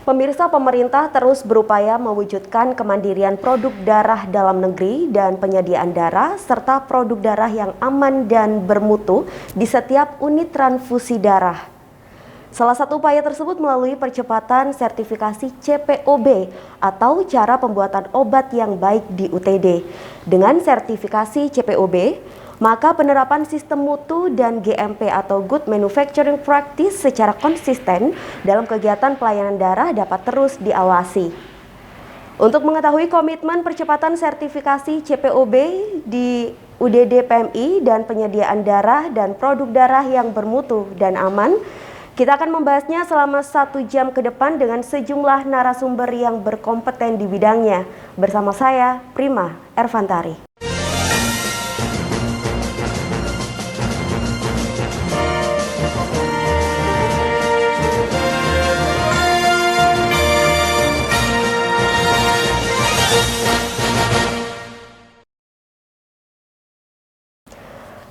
Pemirsa, pemerintah terus berupaya mewujudkan kemandirian produk darah dalam negeri dan penyediaan darah serta produk darah yang aman dan bermutu di setiap unit transfusi darah. Salah satu upaya tersebut melalui percepatan sertifikasi CPOB atau cara pembuatan obat yang baik di UTD. Dengan sertifikasi CPOB, maka penerapan sistem mutu dan GMP atau Good Manufacturing Practice secara konsisten dalam kegiatan pelayanan darah dapat terus diawasi. Untuk mengetahui komitmen percepatan sertifikasi CPOB di UDD PMI dan penyediaan darah dan produk darah yang bermutu dan aman, kita akan membahasnya selama 1 jam ke depan dengan sejumlah narasumber yang berkompeten di bidangnya. Bersama saya, Prima Ervantari.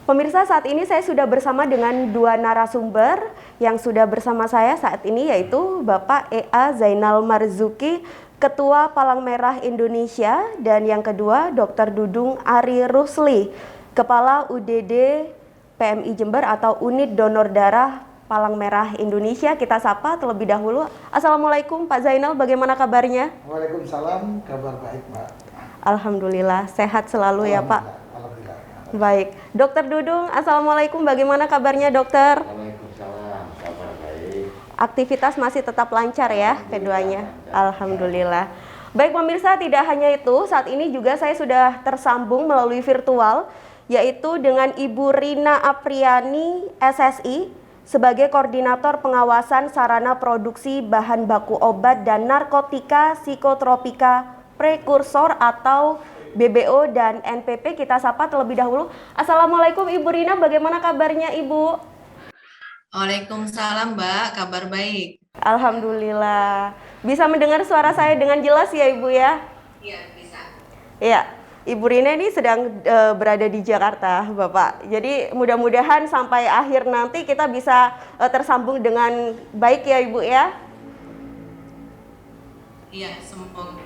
Pemirsa, saat ini saya sudah bersama dengan 2 narasumber yang sudah bersama saya saat ini, yaitu Bapak E.A. Zainal Marzuki, Ketua Palang Merah Indonesia, dan yang kedua Dr. Dudung Ari Rusli, Kepala UDD PMI Jember atau Unit Donor Darah Palang Merah Indonesia. Kita sapa terlebih dahulu. Assalamualaikum Pak Zainal, bagaimana kabarnya? Waalaikumsalam, kabar baik Mbak. Alhamdulillah, sehat selalu ya Pak. Alhamdulillah. Baik, Dokter Dudung, Assalamualaikum, bagaimana kabarnya dokter? Waalaikumsalam, kabar baik. Aktivitas masih tetap lancar ya keduanya? Alhamdulillah. Baik pemirsa, tidak hanya itu, saat ini juga saya sudah tersambung melalui virtual, yaitu dengan Ibu Rina Apriani, SSI, sebagai Koordinator Pengawasan Sarana Produksi Bahan Baku Obat dan Narkotika Psikotropika Prekursor atau BBO dan NPP. Kita sapa terlebih dahulu. Assalamualaikum Ibu Rina, bagaimana kabarnya Ibu? Waalaikumsalam Mbak, kabar baik. Alhamdulillah. Bisa mendengar suara saya dengan jelas ya Ibu ya? Iya, bisa. Iya, Ibu Rina ini sedang berada di Jakarta Bapak. Jadi mudah-mudahan sampai akhir nanti kita bisa tersambung dengan baik ya Ibu ya? Iya, semoga.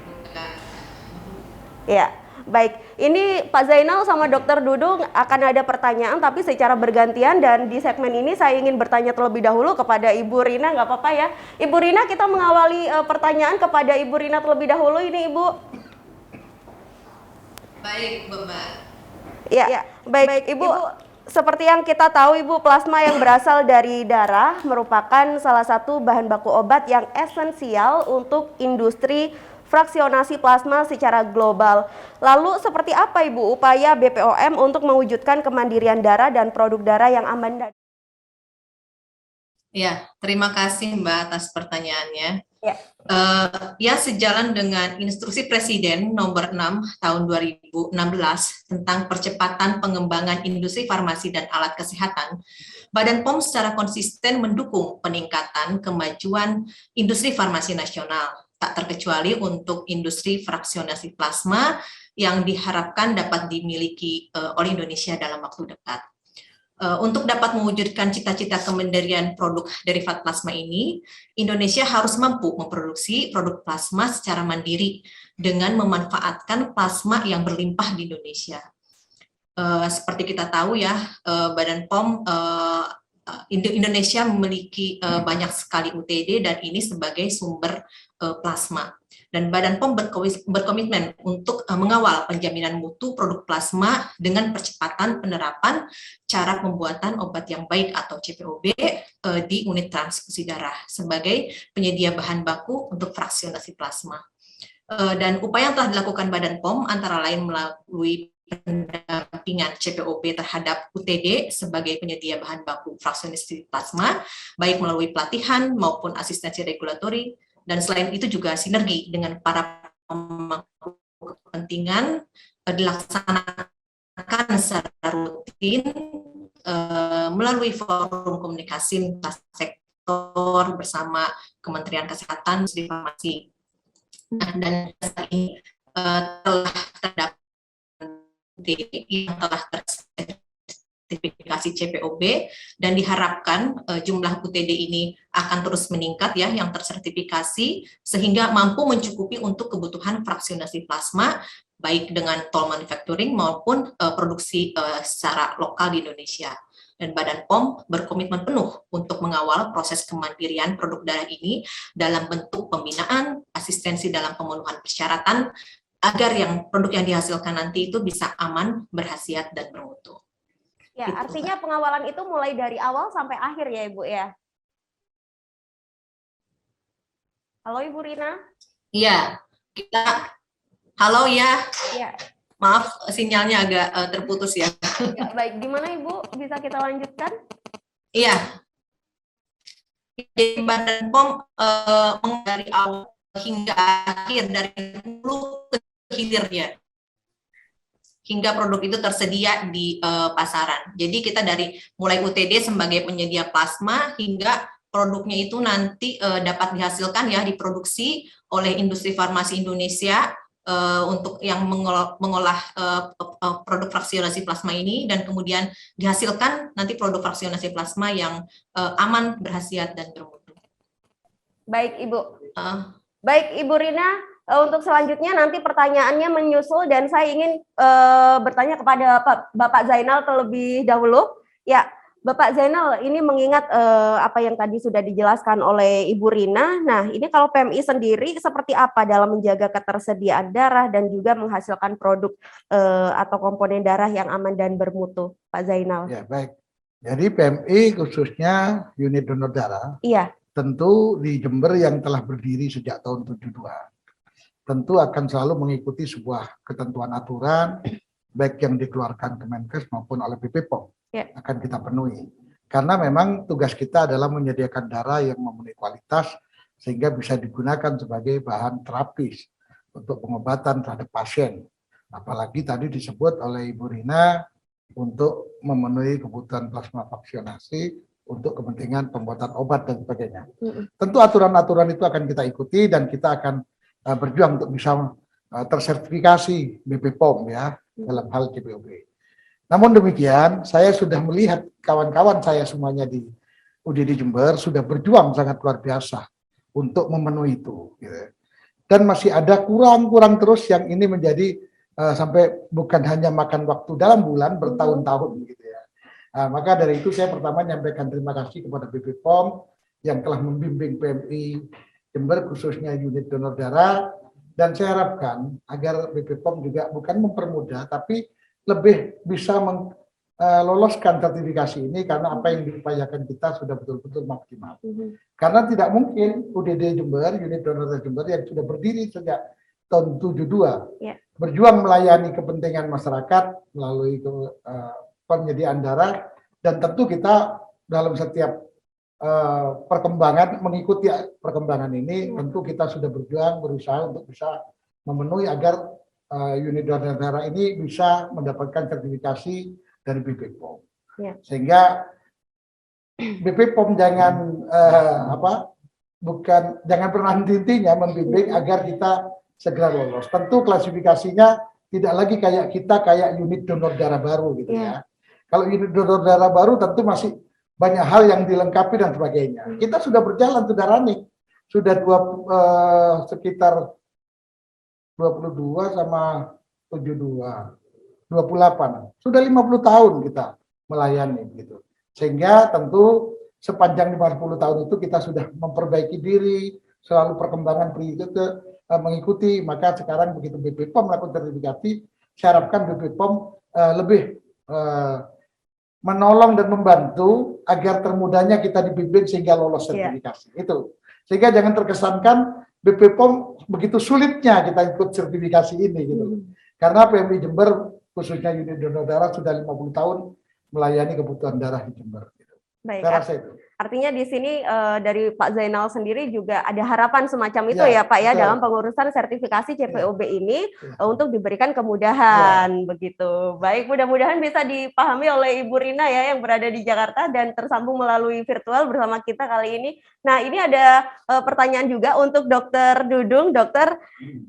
Ya, baik. Ini Pak Zainal sama Dokter Dudung akan ada pertanyaan tapi secara bergantian, dan di segmen ini saya ingin bertanya terlebih dahulu kepada Ibu Rina, nggak apa-apa ya? Ibu Rina, kita mengawali pertanyaan kepada Ibu Rina terlebih dahulu ini Ibu. Baik, Mbak. Ya, baik Ibu. Seperti yang kita tahu Ibu, plasma yang berasal dari darah merupakan salah satu bahan baku obat yang esensial untuk industri fraksionasi plasma secara global. Lalu seperti apa Ibu upaya BPOM untuk mewujudkan kemandirian darah dan produk darah yang aman? Ya, terima kasih Mbak atas pertanyaannya. Ya. Ya, sejalan dengan Instruksi Presiden Nomor 6 Tahun 2016 tentang percepatan pengembangan industri farmasi dan alat kesehatan, Badan POM secara konsisten mendukung peningkatan kemajuan industri farmasi nasional, tak terkecuali untuk industri fraksionasi plasma yang diharapkan dapat dimiliki oleh Indonesia dalam waktu dekat. Untuk dapat mewujudkan cita-cita kemandirian produk derivat plasma ini, Indonesia harus mampu memproduksi produk plasma secara mandiri dengan memanfaatkan plasma yang berlimpah di Indonesia. Seperti kita tahu ya, Badan POM Indonesia memiliki banyak sekali UTD dan ini sebagai sumber plasma. Dan Badan POM berkomitmen untuk mengawal penjaminan mutu produk plasma dengan percepatan penerapan cara pembuatan obat yang baik atau CPOB di unit transfusi darah sebagai penyedia bahan baku untuk fraksionasi plasma. Dan upaya yang telah dilakukan Badan POM antara lain melalui pendampingan CPOB terhadap UTD sebagai penyedia bahan baku fraksionasi plasma, baik melalui pelatihan maupun asistensi regulatori, dan selain itu juga sinergi dengan para pemangku kepentingan dilaksanakan secara rutin melalui forum komunikasi lintas sektor bersama Kementerian Kesehatan dan Farmasi. Nah, dan saat ini telah terdapat yang telah sertifikasi CPOB, dan diharapkan jumlah UTD ini akan terus meningkat ya yang tersertifikasi sehingga mampu mencukupi untuk kebutuhan fraksionasi plasma baik dengan toll manufacturing maupun produksi secara lokal di Indonesia. Dan Badan POM berkomitmen penuh untuk mengawal proses kemandirian produk darah ini dalam bentuk pembinaan, asistensi dalam pemenuhan persyaratan, agar produk yang dihasilkan nanti itu bisa aman, berkhasiat, dan bermutu. Ya, artinya pengawalan itu mulai dari awal sampai akhir ya Ibu ya? Halo Ibu Rina? Iya, halo ya. Iya. Maaf, sinyalnya agak terputus ya. Ya, baik, gimana Ibu? Bisa kita lanjutkan? Iya. Jadi Badan POM dari awal hingga akhir, dari hulu ke hilirnya, hingga produk itu tersedia di pasaran. Jadi kita dari mulai UTD sebagai penyedia plasma hingga produknya itu nanti dapat dihasilkan ya, diproduksi oleh industri farmasi Indonesia untuk yang mengolah produk fraksionasi plasma ini, dan kemudian dihasilkan nanti produk fraksionasi plasma yang aman, berkhasiat, dan bermutu. Baik Ibu. Baik Ibu Rina, untuk selanjutnya nanti pertanyaannya menyusul dan saya ingin bertanya kepada Bapak Zainal terlebih dahulu. Ya, Bapak Zainal, ini mengingat apa yang tadi sudah dijelaskan oleh Ibu Rina. Nah, ini kalau PMI sendiri seperti apa dalam menjaga ketersediaan darah dan juga menghasilkan produk atau komponen darah yang aman dan bermutu, Pak Zainal? Ya, baik. Jadi PMI khususnya unit donor darah, iya, tentu di Jember yang telah berdiri sejak tahun 72, tentu akan selalu mengikuti sebuah ketentuan aturan, baik yang dikeluarkan Kemenkes maupun oleh BP POM. Akan kita penuhi. Karena memang tugas kita adalah menyediakan darah yang memenuhi kualitas sehingga bisa digunakan sebagai bahan terapis untuk pengobatan terhadap pasien. Apalagi tadi disebut oleh Ibu Rina untuk memenuhi kebutuhan plasma vaksinasi untuk kepentingan pembuatan obat dan sebagainya. Tentu aturan-aturan itu akan kita ikuti dan kita akan berjuang untuk bisa tersertifikasi BP POM ya dalam hal CPOB. Namun demikian, saya sudah melihat kawan-kawan saya semuanya di UDD Jember sudah berjuang sangat luar biasa untuk memenuhi itu. Gitu. Dan masih ada kurang terus yang ini menjadi sampai bukan hanya makan waktu dalam bulan, bertahun-tahun. Gitu ya. Nah, maka dari itu saya pertama menyampaikan terima kasih kepada BP POM yang telah membimbing PMI Jember khususnya unit donor darah. Dan saya harapkan agar BP POM juga bukan mempermudah, tapi lebih bisa meloloskan sertifikasi ini karena apa yang diupayakan kita sudah betul-betul maksimal. Karena tidak mungkin UDD Jember, unit donor darah Jember yang sudah berdiri sejak tahun 72, berjuang melayani kepentingan masyarakat melalui penyediaan darah, dan tentu kita dalam setiap perkembangan, mengikuti perkembangan ini, tentu kita sudah berjuang, berusaha untuk bisa memenuhi agar unit donor darah ini bisa mendapatkan sertifikasi dari BP POM. Sehingga BP POM jangan jangan pernah henti-hentinya membimbing agar kita segera lolos. Tentu klasifikasinya tidak lagi kayak unit donor darah baru gitu ya. Kalau unit donor darah baru tentu masih banyak hal yang dilengkapi dan sebagainya. Kita sudah berjalan, sudah running, sudah sekitar 22 sama 72, 28. Sudah 50 tahun kita melayani gitu. Sehingga tentu sepanjang 50 tahun itu kita sudah memperbaiki diri, selalu perkembangan mengikuti. Maka sekarang begitu BP POM melakukan sertifikasi, saya harapkan BP POM lebih menolong dan membantu agar termudahnya kita dibimbing sehingga lolos sertifikasi. Itu. Sehingga jangan terkesankan BP POM begitu sulitnya kita ikut sertifikasi ini gitu. Karena PMI Jember khususnya unit donor darah sudah 50 tahun melayani kebutuhan darah di Jember gitu. Baik, Saya rasa itu. artinya di sini dari Pak Zainal sendiri juga ada harapan semacam itu ya Pak ya, betul. dalam pengurusan sertifikasi CPOB ini untuk diberikan kemudahan begitu. Baik, mudah-mudahan bisa dipahami oleh Ibu Rina ya yang berada di Jakarta dan tersambung melalui virtual bersama kita kali ini. Nah, ini ada pertanyaan juga untuk Dokter Dudung, Dokter.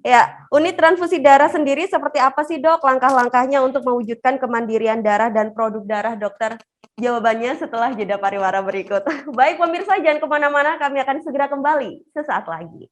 Ya, unit transfusi darah sendiri seperti apa sih Dok langkah-langkahnya untuk mewujudkan kemandirian darah dan produk darah, Dokter? Jawabannya setelah jeda pariwara berikut. Baik pemirsa, jangan kemana-mana, kami akan segera kembali sesaat lagi.